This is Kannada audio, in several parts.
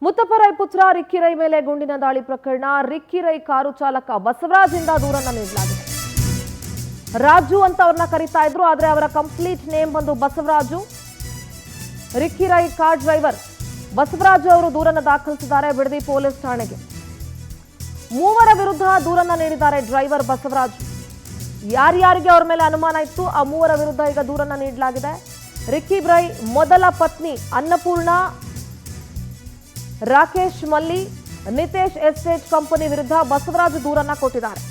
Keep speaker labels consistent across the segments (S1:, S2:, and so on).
S1: ಮುತ್ತಪ್ಪರೈ ಪುತ್ರ ರಿಕ್ಕಿ ರೈ ಮೇಲೆ ಗುಂಡಿನ ದಾಳಿ ಪ್ರಕರಣ. ರಿಕ್ಕಿ ರೈ ಕಾರು ಚಾಲಕ ಬಸವರಾಜಿಂದ ದೂರನ್ನ ನೀಡಲಾಗಿದೆ. ರಾಜು ಅಂತ ಅವ್ರನ್ನ ಕರೀತಾ ಇದ್ರು, ಆದ್ರೆ ಅವರ ಕಂಪ್ಲೀಟ್ ನೇಮ್ ಬಂದು ಬಸವರಾಜು. ರಿಕ್ಕಿ ರೈ ಕಾರ್ ಡ್ರೈವರ್ ಬಸವರಾಜು ಅವರು ದೂರನ್ನ ದಾಖಲಿಸಿದ್ದಾರೆ ಬಿಡದಿ ಪೊಲೀಸ್ ಠಾಣೆಗೆ. ಮೂವರ ವಿರುದ್ಧ ದೂರನ್ನ ನೀಡಿದ್ದಾರೆ ಡ್ರೈವರ್ ಬಸವರಾಜು. ಯಾರ್ಯಾರಿಗೆ ಅವರ ಮೇಲೆ ಅನುಮಾನ ಇತ್ತು ಆ ಮೂವರ ವಿರುದ್ಧ ಈಗ ದೂರನ್ನ ನೀಡಲಾಗಿದೆ. ರಿಕ್ಕಿ ರೈ ಮೊದಲ ಪತ್ನಿ ಅನ್ನಪೂರ್ಣ, ರಾಕೇಶ್ ಮಲ್ಲಿ, ನಿತೇಶ್ ಎಸ್ಟೇಟ್ ಕಂಪನಿ ವಿರುದ್ಧ ಬಸವರಾಜು ದೂರನ್ನ ಕೊಟ್ಟಿದ್ದಾರೆ.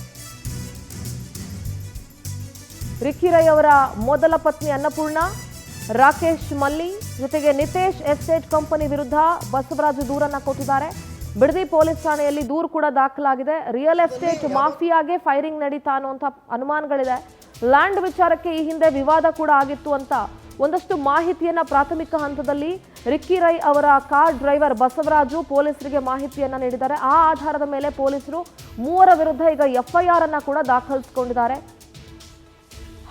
S1: ರಿಕ್ಕಿ ರೈ ಅವರ ಮೊದಲ ಪತ್ನಿ ಅನ್ನಪೂರ್ಣ, ರಾಕೇಶ್ ಮಲ್ಲಿ ಜೊತೆಗೆ ನಿತೇಶ್ ಎಸ್ಟೇಟ್ ಕಂಪನಿ ವಿರುದ್ಧ ಬಸವರಾಜು ದೂರನ್ನ ಕೊಟ್ಟಿದ್ದಾರೆ. ಬಿಡದಿ ಪೊಲೀಸ್ ಠಾಣೆಯಲ್ಲಿ ದೂರು ಕೂಡ ದಾಖಲಾಗಿದೆ. ರಿಯಲ್ ಎಸ್ಟೇಟ್ ಮಾಫಿಯಾಗೆ ಫೈರಿಂಗ್ ನಡೀತಾ ಅನ್ನುವಂಥ ಅನುಮಾನಗಳಿದೆ. ಲ್ಯಾಂಡ್ ವಿಚಾರಕ್ಕೆ ಈ ಹಿಂದೆ ವಿವಾದ ಕೂಡ ಆಗಿತ್ತು ಅಂತ ಒಂದಷ್ಟು ಮಾಹಿತಿಯನ್ನ ಪ್ರಾಥಮಿಕ ಹಂತದಲ್ಲಿ ರಿಕ್ಕಿ ರೈ ಅವರ ಕಾರ್ ಡ್ರೈವರ್ ಬಸವರಾಜು ಪೊಲೀಸರಿಗೆ ಮಾಹಿತಿಯನ್ನ ನೀಡಿದ್ದಾರೆ. ಆ ಆಧಾರದ ಮೇಲೆ ಪೊಲೀಸರು ಮೂವರ ವಿರುದ್ಧ ಈಗ ಎಫ್ಐಆರ್ ಅನ್ನ ಕೂಡ ದಾಖಲಿಸಿಕೊಂಡಿದ್ದಾರೆ.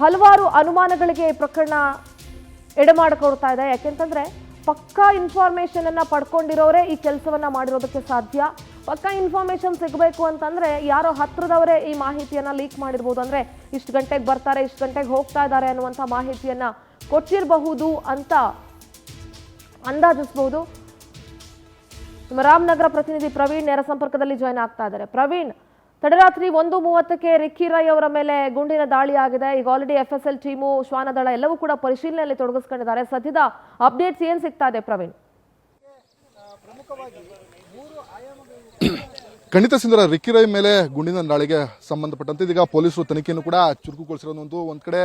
S1: ಹಲವಾರು ಅನುಮಾನಗಳಿಗೆ ಈ ಪ್ರಕರಣ ಎಡೆಮಾಡಿಕೊಡ್ತಾ ಇದೆ. ಯಾಕೆಂತಂದ್ರೆ ಪಕ್ಕಾ ಇನ್ಫಾರ್ಮೇಶನ್ ಅನ್ನ ಪಡ್ಕೊಂಡಿರೋರೇ ಈ ಕೆಲಸವನ್ನ ಮಾಡಿರೋದಕ್ಕೆ ಸಾಧ್ಯ. ಪಕ್ಕಾ ಇನ್ಫಾರ್ಮೇಶನ್ ಸಿಗಬೇಕು ಅಂತಂದ್ರೆ ಯಾರೋ ಹತ್ರದವರೇ ಈ ಮಾಹಿತಿಯನ್ನ ಲೀಕ್ ಮಾಡಿರ್ಬೋದು. ಅಂದ್ರೆ ಇಷ್ಟು ಗಂಟೆಗೆ ಬರ್ತಾರೆ, ಇಷ್ಟು ಗಂಟೆಗೆ ಹೋಗ್ತಾ ಇದ್ದಾರೆ ಅನ್ನುವಂಥ ಮಾಹಿತಿಯನ್ನ ಕೊಟ್ಟಿರಬಹುದು ಅಂತ ಅಂದಾಜಿಸಬಹುದು. ನಮ್ಮ ರಾಮನಗರ ಪ್ರತಿನಿಧಿ ಪ್ರವೀಣ್ ನೇರ ಸಂಪರ್ಕದಲ್ಲಿ ಜಾಯ್ನ್ ಆಗ್ತಾ ಇದ್ದಾರೆ. ಪ್ರವೀಣ್, ತಡರಾತ್ರಿ 1:30ಕ್ಕೆ ರಿಕ್ಕಿ ರೈ ಅವರ ಮೇಲೆ ಗುಂಡಿನ ದಾಳಿ ಆಗಿದೆ. ಈಗ ಆಲ್ರೆಡಿ FSL ಟೀಮು, ಶ್ವಾನದಳ ಎಲ್ಲವೂ ಕೂಡ ಪರಿಶೀಲನೆಯಲ್ಲಿ ತೊಡಗಿಸ್ಕೊಂಡಿದ್ದಾರೆ. ಸದ್ಯದ ಅಪ್ಡೇಟ್ಸ್ ಏನ್ ಸಿಗ್ತಾ ಇದೆ ಪ್ರವೀಣ್?
S2: ಖಂಡಿತ ಸಿಂಧರ, ರಿಕ್ಕಿ ರೈ ಮೇಲೆ ಗುಂಡಿನ ದಾಳಿಗೆ ಸಂಬಂಧಪಟ್ಟಂತೆ ಇದೀಗ ಪೊಲೀಸರು ತನಿಖೆಯನ್ನು ಕೂಡ ಚುರುಕುಗೊಳಿಸಿರೋದು. ಒಂದ್ ಕಡೆ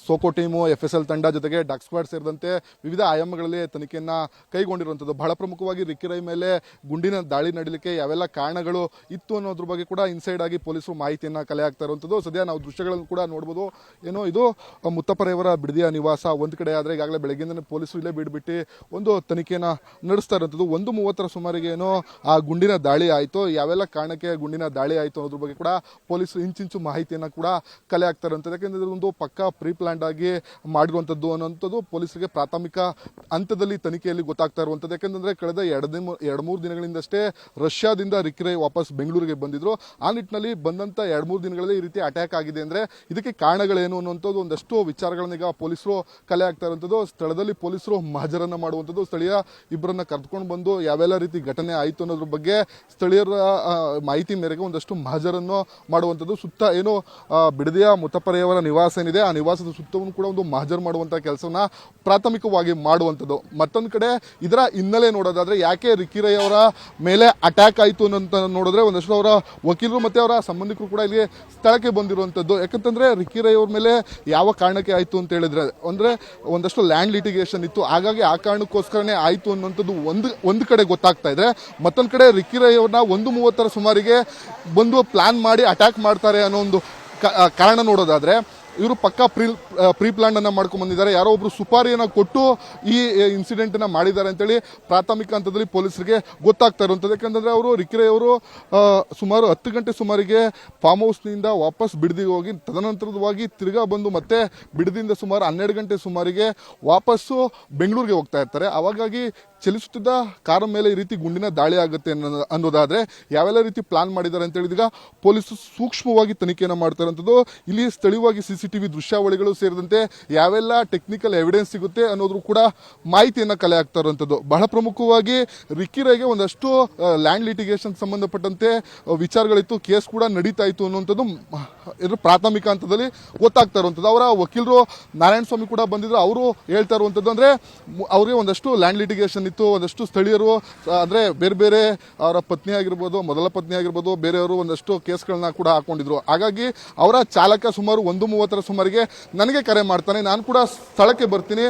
S2: ಸೋಕೋ ಟೀಮು, FSL ತಂಡ ಜೊತೆಗೆ ಡಾಗ್ ಸ್ಕ್ವಾಡ್ ಸೇರಿದಂತೆ ವಿವಿಧ ಆಯಾಮಗಳಲ್ಲಿ ತನಿಖೆಯನ್ನ ಕೈಗೊಂಡಿರುವಂತದ್ದು. ಬಹಳ ಪ್ರಮುಖವಾಗಿ ರಿಕ್ಕಿ ರೈ ಮೇಲೆ ಗುಂಡಿನ ದಾಳಿ ನಡೀಲಿಕ್ಕೆ ಯಾವೆಲ್ಲ ಕಾರಣಗಳು ಇತ್ತು ಅನ್ನೋದ್ರ ಬಗ್ಗೆ ಕೂಡ ಇನ್ಸೈಡ್ ಆಗಿ ಪೊಲೀಸರು ಮಾಹಿತಿಯನ್ನ ಕಲೆ ಹಾಕ್ತಾ ಇರುವಂತದ್ದು. ಸದ್ಯ ನಾವು ದೃಶ್ಯಗಳನ್ನು ಕೂಡ ನೋಡಬಹುದು. ಏನೋ ಇದು ಮುತ್ತಪ್ಪರೈಯವರ ಬಿಡದಿಯ ನಿವಾಸ ಒಂದ್ ಕಡೆ ಆದ್ರೆ ಈಗಾಗಲೇ ಬೆಳಗ್ಗೆಯಿಂದನೇ ಪೊಲೀಸರು ಇಲ್ಲೇ ಬಿಡ್ಬಿಟ್ಟು ಒಂದು ತನಿಖೆಯನ್ನ ನಡೆಸ್ತಾ ಇರುವಂತದ್ದು. 1:30 ಸುಮಾರಿಗೆ ಏನೋ ಆ ಗುಂಡಿನ ದಾಳಿ ಆಯ್ತು. ಯಾವೆಲ್ಲ ಕಾರಣಕ್ಕೆ ಗುಂಡಿನ ದಾಳಿ ಆಯಿತು ಅನ್ನೋದ್ರ ಬಗ್ಗೆ ಕೂಡ ಪೊಲೀಸರು ಇಂಚಿಂಚು ಮಾಹಿತಿಯನ್ನ ಕೂಡ ಕಲೆ ಹಾಕ್ತಾ ಇರುವಂಥದ್ದು. ಯಾಕೆಂದ್ರೆ ಒಂದು ಪಕ್ಕಾ ಪ್ರೀ ಪ್ಲಾನ್ಡ್ ಆಗಿ ಮಾಡಿರುವಂಥದ್ದು ಅನ್ನೋಂಥದ್ದು ಪೊಲೀಸರಿಗೆ ಪ್ರಾಥಮಿಕ ಹಂತದಲ್ಲಿ ತನಿಖೆಯಲ್ಲಿ ಗೊತ್ತಾಗ್ತಾ ಇರುವಂಥದ್ದು. ಯಾಕೆಂದ್ರೆ ಕಳೆದ 2-3 ದಿನಗಳಿಂದಷ್ಟೇ ರಷ್ಯಾದಿಂದ ರಿಕ್ಕಿ ರೈ ವಾಪಸ್ ಬೆಂಗಳೂರಿಗೆ ಬಂದಿದ್ರು. ಆ ನಿಟ್ಟಿನಲ್ಲಿ ಬಂದಂತ 2-3 ದಿನಗಳಲ್ಲಿ ಈ ರೀತಿ ಅಟ್ಯಾಕ್ ಆಗಿದೆ ಅಂದ್ರೆ ಇದಕ್ಕೆ ಕಾರಣಗಳೇನು ಅನ್ನುವಂಥದ್ದು ಒಂದಷ್ಟು ವಿಚಾರಗಳನ್ನ ಈಗ ಪೊಲೀಸರು ಕಲೆ ಹಾಕ್ತಾ ಇರುವಂಥದ್ದು. ಸ್ಥಳದಲ್ಲಿ ಪೊಲೀಸರು ಮಹಜರನ್ನ ಮಾಡುವಂಥದ್ದು, ಸ್ಥಳೀಯ ಇಬ್ಬರನ್ನ ಕರೆದುಕೊಂಡು ಬಂದು ಯಾವೆಲ್ಲ ರೀತಿ ಘಟನೆ ಆಯಿತು ಅನ್ನೋದ್ರ ಬಗ್ಗೆ ಸ್ಥಳೀಯರ ಮಾಹಿತಿ ಮೇರೆಗೆ ಒಂದಷ್ಟು ಮಹಜರನ್ನು ಮಾಡುವಂಥದ್ದು. ಸುತ್ತ ಏನು ಬಿಡದಿಯ ಮುತ್ತಪ್ಪರೈಯವರ ನಿವಾಸ ಏನಿದೆ ಆ ನಿವಾಸದ ಸುತ್ತವನ್ನು ಕೂಡ ಒಂದು ಮಹಜರ್ ಮಾಡುವಂತಹ ಕೆಲಸವನ್ನ ಪ್ರಾಥಮಿಕವಾಗಿ ಮಾಡುವಂಥದ್ದು. ಮತ್ತೊಂದು ಕಡೆ ಇದರ ಹಿನ್ನೆಲೆ ನೋಡೋದಾದ್ರೆ ಯಾಕೆ ರಿಕ್ಕಿ ರೈ ಅವರ ಮೇಲೆ ಅಟ್ಯಾಕ್ ಆಯಿತು ಅಂತ ನೋಡಿದ್ರೆ ಒಂದಷ್ಟು ಅವರ ವಕೀಲರು ಮತ್ತೆ ಅವರ ಸಂಬಂಧಿಕರು ಕೂಡ ಇಲ್ಲಿ ಸ್ಥಳಕ್ಕೆ ಬಂದಿರುವಂಥದ್ದು. ಯಾಕಂತಂದ್ರೆ ರಿಕ್ಕಿ ರೈ ಅವ್ರ ಮೇಲೆ ಯಾವ ಕಾರಣಕ್ಕೆ ಆಯಿತು ಅಂತ ಹೇಳಿದ್ರೆ ಅಂದ್ರೆ ಒಂದಷ್ಟು ಲ್ಯಾಂಡ್ ಲಿಟಿಗೇಷನ್ ಇತ್ತು. ಹಾಗಾಗಿ ಆ ಕಾರಣಕ್ಕೋಸ್ಕರನೇ ಆಯಿತು ಅನ್ನುವಂಥದ್ದು ಒಂದು ಕಡೆ ಗೊತ್ತಾಗ್ತಾ ಇದ್ರೆ, ಮತ್ತೊಂದು ಕಡೆ ರಿಕ್ಕಿ ರೈ ಅವ್ರನ್ನ 1:30 ಸುಮಾರಿಗೆ ಬಂದು ಪ್ಲಾನ್ ಮಾಡಿ ಅಟ್ಯಾಕ್ ಮಾಡ್ತಾರೆ ಅನ್ನೋ ಒಂದು ಕಾರಣ ನೋಡೋದಾದ್ರೆ ಇವರು ಪಕ್ಕಾ ಪ್ರೀ ಪ್ಲಾನ್ ಅನ್ನ ಮಾಡ್ಕೊಂಡ್ ಬಂದಿದ್ದಾರೆ. ಯಾರೋ ಒಬ್ರು ಸುಪಾರಿಯನ್ನ ಕೊಟ್ಟು ಈ ಇನ್ಸಿಡೆಂಟ್ ಅನ್ನ ಮಾಡಿದ್ದಾರೆ ಅಂತೇಳಿ ಪ್ರಾಥಮಿಕ ಹಂತದಲ್ಲಿ ಪೊಲೀಸರಿಗೆ ಗೊತ್ತಾಗ್ತಾ ಇರುವಂತದ್ದು. ಯಾಕಂದ್ರೆ ಅವರು ರಿಕ್ಕಿ ರೈ ಅವರು ಸುಮಾರು 10 ಗಂಟೆ ಸುಮಾರಿಗೆ ಫಾರ್ಮ್ ಹೌಸ್ ನಿಂದ ವಾಪಸ್ ಬಿಡದಿಗೆ ಹೋಗಿ ತದನಂತರವಾಗಿ ತಿರ್ಗಾ ಬಂದು ಮತ್ತೆ ಬಿಡದಿಂದ ಸುಮಾರು 12 ಗಂಟೆ ಸುಮಾರಿಗೆ ವಾಪಸ್ಸು ಬೆಂಗಳೂರಿಗೆ ಹೋಗ್ತಾ ಇರ್ತಾರೆ. ಅವಾಗಾಗಿ ಚಲಿಸುತ್ತಿದ್ದ ಕಾರ್ ಮೇಲೆ ಈ ರೀತಿ ಗುಂಡಿನ ದಾಳಿ ಆಗುತ್ತೆ ಅನ್ನೋದಾದ್ರೆ ಯಾವೆಲ್ಲ ರೀತಿ ಪ್ಲಾನ್ ಮಾಡಿದ್ದಾರೆ ಅಂತ ಹೇಳಿದಾಗ ಪೊಲೀಸರು ಸೂಕ್ಷ್ಮವಾಗಿ ತನಿಖೆಯನ್ನು ಮಾಡ್ತಾ ಇರುವಂತದ್ದು. ಇಲ್ಲಿ ಸ್ಥಳೀಯವಾಗಿ CCTV ದೃಶ್ಯಾವಳಿಗಳು ಸೇರಿದಂತೆ ಯಾವೆಲ್ಲ ಟೆಕ್ನಿಕಲ್ ಎವಿಡೆನ್ಸ್ ಸಿಗುತ್ತೆ ಅನ್ನೋದ್ರು ಕೂಡ ಮಾಹಿತಿಯನ್ನ ಕಲೆ ಹಾಕ್ತಾ ಇರುವಂತದ್ದು. ಬಹಳ ಪ್ರಮುಖವಾಗಿ ರಿಕ್ಕಿ ರೈಗೆ ಒಂದಷ್ಟು ಲ್ಯಾಂಡ್ ಲಿಟಿಗೇಷನ್ ಸಂಬಂಧಪಟ್ಟಂತೆ ವಿಚಾರಗಳಿತ್ತು, ಕೇಸ್ ಕೂಡ ನಡೀತಾ ಇತ್ತು ಅನ್ನುವಂಥದ್ದು ಇದು ಪ್ರಾಥಮಿಕ ಹಂತದಲ್ಲಿ ಗೊತ್ತಾಗ್ತಾ ಇರುವಂತದ್ದು. ಅವರ ವಕೀಲರು ನಾರಾಯಣ ಸ್ವಾಮಿ ಕೂಡ ಬಂದಿದ್ರು. ಅವರು ಹೇಳ್ತಾ ಇರುವಂತದ್ದು ಅಂದ್ರೆ ಅವರಿಗೆ ಒಂದಷ್ಟು ಲ್ಯಾಂಡ್ ಲಿಟಿಗೇಷನ್ ಇತ್ತು. ಒಂದಷ್ಟು ಸ್ಥಳೀಯರು ಅಂದ್ರೆ ಬೇರೆ ಬೇರೆ ಅವರ ಪತ್ನಿ ಆಗಿರ್ಬೋದು, ಮೊದಲ ಪತ್ನಿ ಆಗಿರ್ಬೋದು, ಬೇರೆಯವರು ಒಂದಷ್ಟು ಕೇಸ್ಗಳನ್ನ ಕೂಡ ಹಾಕೊಂಡಿದ್ರು. ಹಾಗಾಗಿ ಅವರ ಚಾಲಕ ಸುಮಾರು 1:30 ಸುಮಾರಿಗೆ ನನಗೆ ಕರೆ ಮಾಡ್ತಾನೆ, ನಾನು ಕೂಡ ಸ್ಥಳಕ್ಕೆ ಬರ್ತೀನಿ,